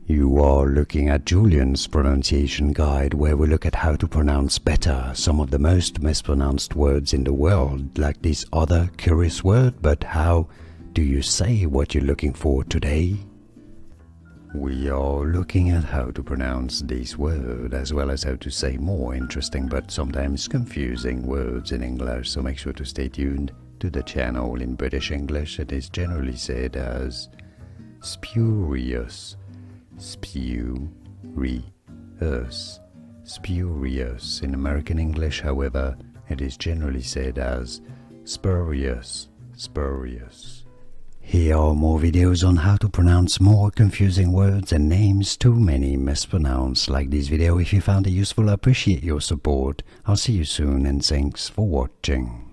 You are looking at Julian's pronunciation guide, where we look at how to pronounce better some of the most mispronounced words in the world, like this other curious word. But how do you say what you're looking for today? We are looking at how to pronounce this word, as well as how to say more interesting but sometimes confusing words in English, so make sure to stay tuned to the channel. In British English, it is generally said as spurious. Spurious. Spurious. In American English, however, it is generally said as spurious. Spurious. Here are more videos on how to pronounce more confusing words and names too many mispronounced. Like this video if you found it useful. I appreciate your support. I'll see you soon and thanks for watching.